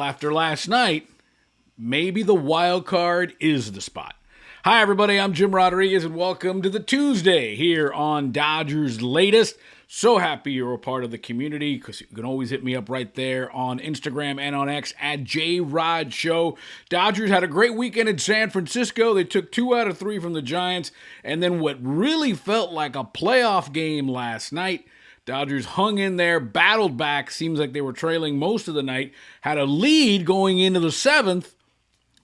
After last night, maybe the wild card is the spot. Hi, everybody. I'm Jim Rodriguez, and welcome to the Tuesday here on Dodgers Latest. So happy you're a part of the community because you can always hit me up right there on Instagram and on X at JRodShow. Dodgers had a great weekend in San Francisco. They took 2 out of 3 from the Giants, and then what really felt like a playoff game last night. Dodgers hung in there, battled back. Seems like they were trailing most of the night. Had a lead going into the 7th.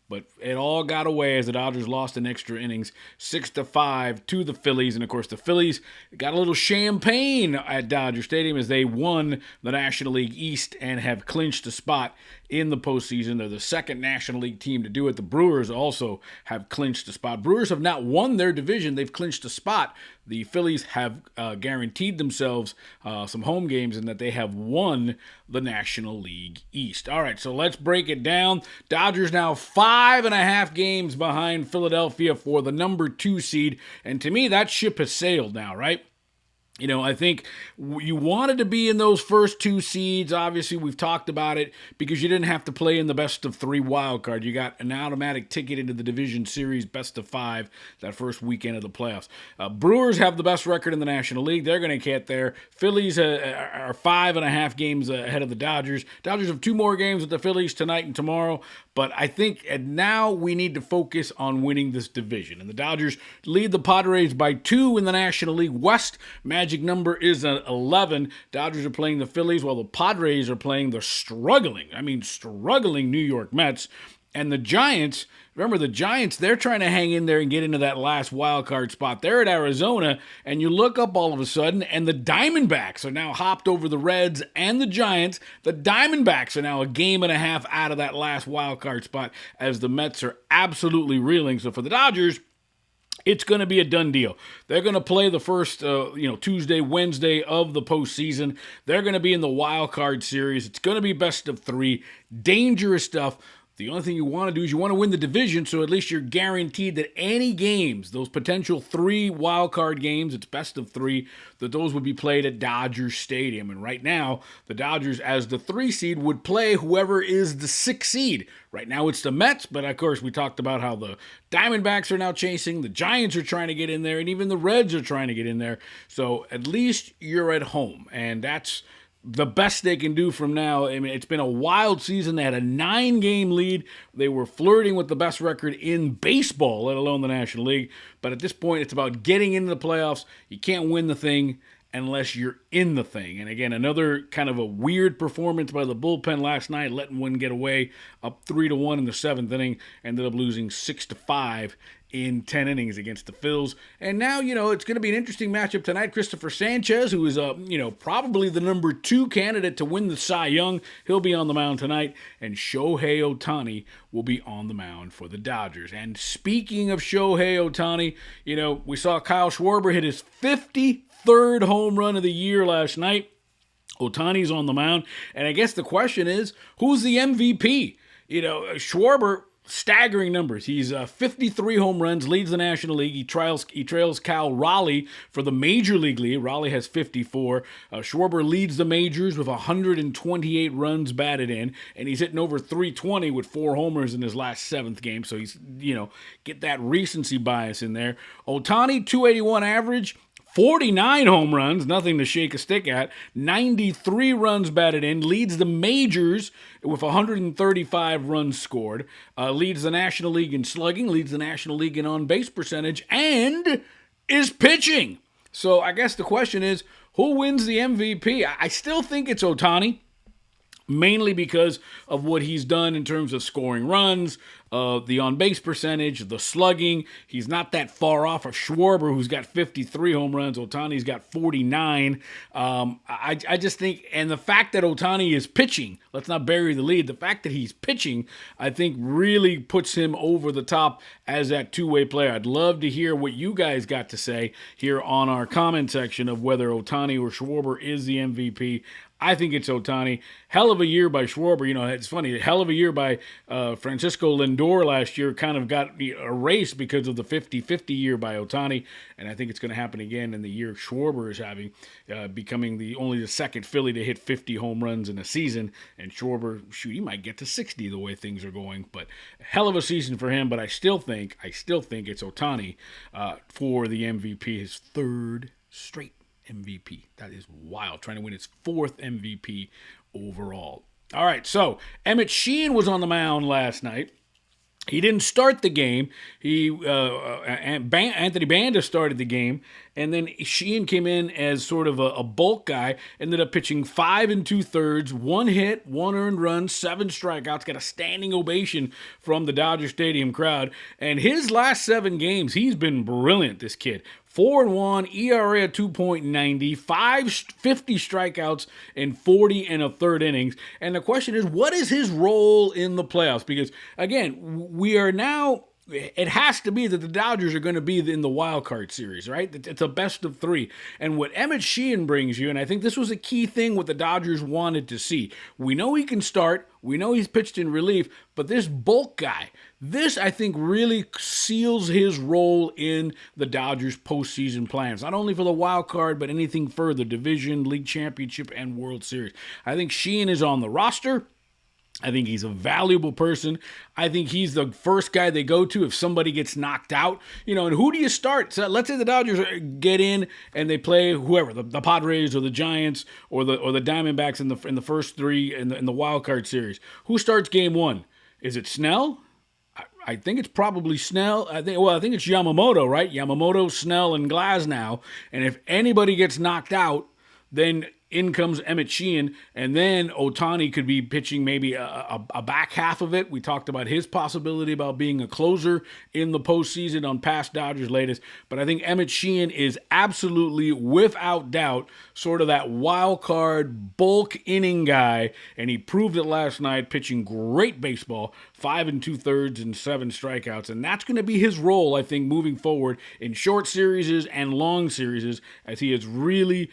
But it all got away as the Dodgers lost in extra innings, 6-5 to the Phillies. And, of course, the Phillies got a little champagne at Dodger Stadium as they won the National League East and have clinched a spot in the postseason. They're the second National League team to do it. The Brewers also have clinched a spot. Brewers have not won their division. They've clinched a spot. The Phillies have guaranteed themselves some home games in that they have won the National League East. All right, so let's break it down. Dodgers now 5.5 games behind Philadelphia for the number 2 seed. And to me, that ship has sailed now, right? You know, I think you wanted to be in those first 2 seeds. Obviously, we've talked about it because you didn't have to play in the best of 3 wild card. You got an automatic ticket into the division series, best of 5, that first weekend of the playoffs. Brewers have the best record in the National League. They're going to get there. Phillies are 5.5 games ahead of the Dodgers. Dodgers have 2 more games with the Phillies tonight and tomorrow. But I think now we need to focus on winning this division. And the Dodgers lead the Padres by 2 in the National League West. Magic number is 11. Dodgers are playing the Phillies while the Padres are playing the struggling New York Mets. And the Giants, remember the Giants, they're trying to hang in there and get into that last wild card spot. They're at Arizona, and you look up all of a sudden, and the Diamondbacks are now hopped over the Reds and the Giants. The Diamondbacks are now a game and a half out of that last wild card spot as the Mets are absolutely reeling. So for the Dodgers, it's going to be a done deal. They're going to play the first, Tuesday, Wednesday of the postseason. They're going to be in the wild card series. It's going to be best of 3. Dangerous stuff. The only thing you want to do is you want to win the division, so at least you're guaranteed that any games, those potential 3 wild card games, it's best of 3, that those would be played at Dodger Stadium. And right now, the Dodgers, as the 3 seed, would play whoever is the 6 seed. Right now, it's the Mets, but of course, we talked about how the Diamondbacks are now chasing, the Giants are trying to get in there, and even the Reds are trying to get in there. So at least you're at home, and that's the best they can do from now. I mean, it's been a wild season. They had a 9-game lead. They were flirting with the best record in baseball, let alone the National League. But at this point, it's about getting into the playoffs. You can't win the thing unless you're in the thing. And again, another kind of a weird performance by the bullpen last night, letting one get away, up 3-1 in the 7th inning, ended up losing 6-5 in 10 innings against the Phils. And now, it's going to be an interesting matchup tonight. Christopher Sanchez, who is, probably the number 2 candidate to win the Cy Young, he'll be on the mound tonight. And Shohei Ohtani will be on the mound for the Dodgers. And speaking of Shohei Ohtani, we saw Kyle Schwarber hit his 53rd home run of the year last night. Ohtani's on the mound. And I guess the question is, who's the MVP? Schwarber, staggering numbers. He's 53 home runs, leads the National League. He trails Cal Raleigh for the Major League lead. Raleigh has 54. Schwarber leads the majors with 128 runs batted in, and he's hitting over 320 with 4 homers in his last 7th game. So he's, get that recency bias in there. Ohtani, 281 average. 49 home runs, nothing to shake a stick at. 93 runs batted in, leads the majors with 135 runs scored. Leads the National League in slugging, leads the National League in on-base percentage, and is pitching. So I guess the question is, who wins the MVP? I still think it's Ohtani, mainly because of what he's done in terms of scoring runs, the on-base percentage, the slugging. He's not that far off of Schwarber, who's got 53 home runs. Ohtani's got 49. I just think, and the fact that Ohtani is pitching, let's not bury the lead, the fact that he's pitching, I think really puts him over the top as that two-way player. I'd love to hear what you guys got to say here on our comment section of whether Ohtani or Schwarber is the MVP. I think it's Ohtani. Hell of a year by Schwarber. It's funny. Hell of a year by Francisco Lindor last year kind of got erased because of the 50-50 year by Ohtani. And I think it's going to happen again in the year Schwarber is having, becoming only the second Philly to hit 50 home runs in a season. And Schwarber, he might get to 60 the way things are going. But hell of a season for him. But I still think it's Ohtani for the MVP, his third straight MVP. That is wild. Trying to win his fourth MVP overall. All right, so Emmet Sheehan was on the mound last night. He didn't start the game. Anthony Banda started the game, and then Sheehan came in as sort of a bulk guy. Ended up pitching 5 2/3, 1 hit, 1 earned run, 7 strikeouts. Got a standing ovation from the Dodger Stadium crowd. And his last 7 games, he's been brilliant. This kid. 4-1, ERA at 2.90, 50 strikeouts in 40 1/3 innings. And the question is, what is his role in the playoffs? Because, again, we are now, it has to be that the Dodgers are going to be in the wild card series, right? It's a best of 3. And what Emmet Sheehan brings you, and I think this was a key thing what the Dodgers wanted to see. We know he can start. We know he's pitched in relief. But this bulk guy, this, I think, really seals his role in the Dodgers' postseason plans. Not only for the wild card, but anything further, division, league championship, and World Series. I think Sheehan is on the roster. I think he's a valuable person. I think he's the first guy they go to if somebody gets knocked out. And who do you start? So let's say the Dodgers get in and they play whoever, the Padres or the Giants or the Diamondbacks in the first 3 in the wild card series. Who starts game 1? Is it Snell? I think it's probably Snell. I think it's Yamamoto, right? Yamamoto, Snell, and Glasnow. And if anybody gets knocked out, then in comes Emmet Sheehan, and then Ohtani could be pitching maybe a back half of it. We talked about his possibility about being a closer in the postseason on past Dodgers latest, but I think Emmet Sheehan is absolutely, without doubt, sort of that wild card bulk inning guy, and he proved it last night, pitching great baseball, 5 2/3 and 7 strikeouts, and that's going to be his role, I think, moving forward in short series and long series, as he has really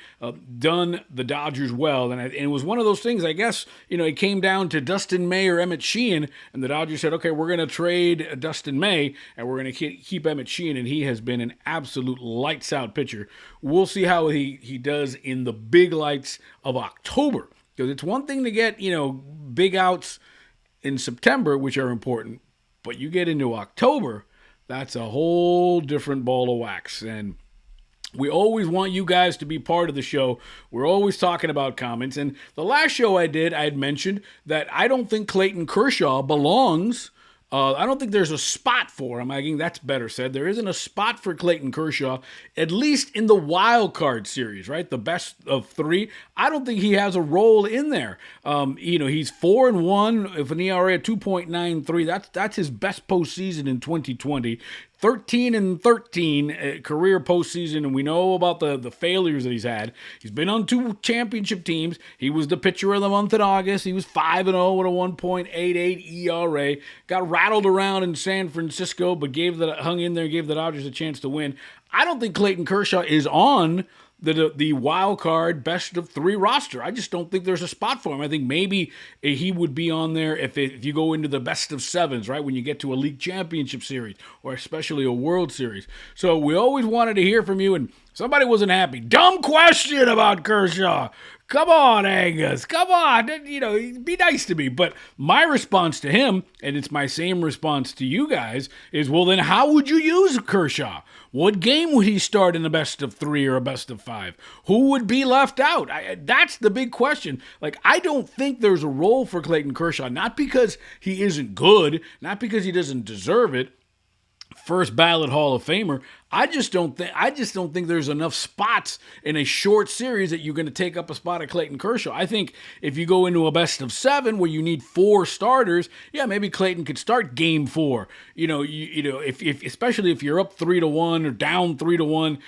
done the Dodgers well. And it was one of those things, I guess, it came down to Dustin May or Emmet Sheehan, and the Dodgers said, okay, we're going to trade Dustin May, and we're going to keep Emmet Sheehan, and he has been an absolute lights-out pitcher. We'll see how he does in the big lights of October, because it's one thing to get, big outs in September, which are important, but you get into October, that's a whole different ball of wax. And we always want you guys to be part of the show. We're always talking about comments. And the last show I had mentioned that I don't think Clayton Kershaw belongs. I don't think there's a spot for him. I think that's better said. There isn't a spot for Clayton Kershaw, at least in the wild card series, right? The best of 3. I don't think he has a role in there. He's 4-1 with an ERA at 2.93. That's his best postseason in 2020. 13-13 career postseason, and we know about the failures that he's had. He's been on 2 championship teams. He was the pitcher of the month in August. He was 5-0 with a 1.88 ERA. Got rattled around in San Francisco, but hung in there, gave the Dodgers a chance to win. I don't think Clayton Kershaw is on the wild card best of 3 roster. I just don't think there's a spot for him. I think maybe he would be on there if you go into the best of 7s, right? When you get to a league championship series or especially a World Series. So we always wanted to hear from you, and somebody wasn't happy. Dumb question about Kershaw. Come on, Angus. Come on. Be nice to me. But my response to him, and it's my same response to you guys, is, well, then how would you use Kershaw? What game would he start in a best of 3 or a best of 5? Who would be left out? That's the big question. I don't think there's a role for Clayton Kershaw, not because he isn't good, not because he doesn't deserve it. First ballot Hall of Famer. I just don't think there's enough spots in a short series that you're going to take up a spot at Clayton Kershaw. I think if you go into a best of 7 where you need 4 starters, yeah, maybe Clayton could start game 4. If especially if you're up 3-1 or down 3-1,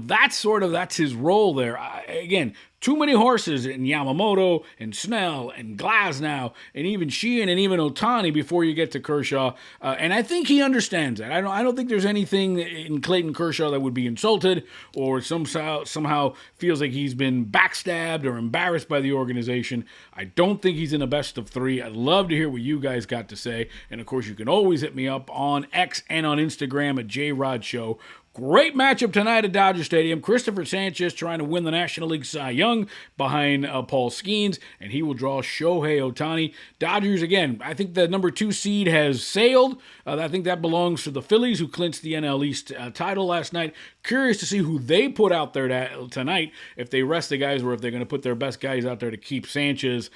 that's his role there. Again, too many horses in Yamamoto and Snell and Glasnow and even Sheehan and even Ohtani before you get to Kershaw. And I think he understands that. I don't think there's anything in Clayton Kershaw that would be insulted or somehow feels like he's been backstabbed or embarrassed by the organization. I don't think he's in a best of three. I'd love to hear what you guys got to say. And of course, you can always hit me up on X and on Instagram at JRodShow. Great matchup tonight at Dodger Stadium. Christopher Sanchez trying to win the National League Cy Young behind Paul Skeens, and he will draw Shohei Ohtani. Dodgers, again, I think the number 2 seed has sailed. I think that belongs to the Phillies, who clinched the NL East title last night. Curious to see who they put out there tonight, if they rest the guys or if they're going to put their best guys out there to keep Sanchez,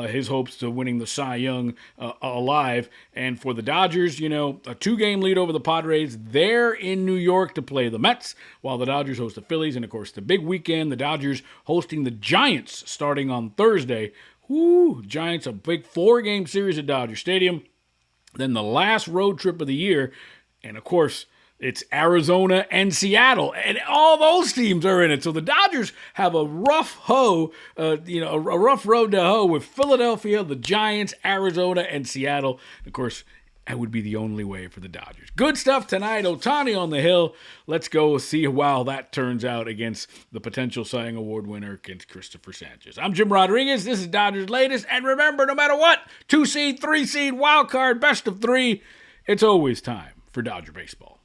his hopes to winning the Cy Young alive. And for the Dodgers, a 2-game lead over the Padres. They're in New York to play the Mets, while the Dodgers host the Phillies. And of course, the big weekend, the Dodgers hosting the Giants starting on Thursday. Giants, a big 4-game series at Dodger Stadium. Then the last road trip of the year. And of course, it's Arizona and Seattle, and all those teams are in it. So the Dodgers have a rough a rough road to hoe with Philadelphia, the Giants, Arizona, and Seattle. Of course, that would be the only way for the Dodgers. Good stuff tonight. Ohtani on the hill. Let's go see how that turns out against the potential Cy Young Award winner, against Christopher Sanchez. I'm Jim Rodriguez. This is Dodgers Latest. And remember, no matter what, 2 seed, 3 seed, wild card, best of 3, it's always time for Dodger baseball.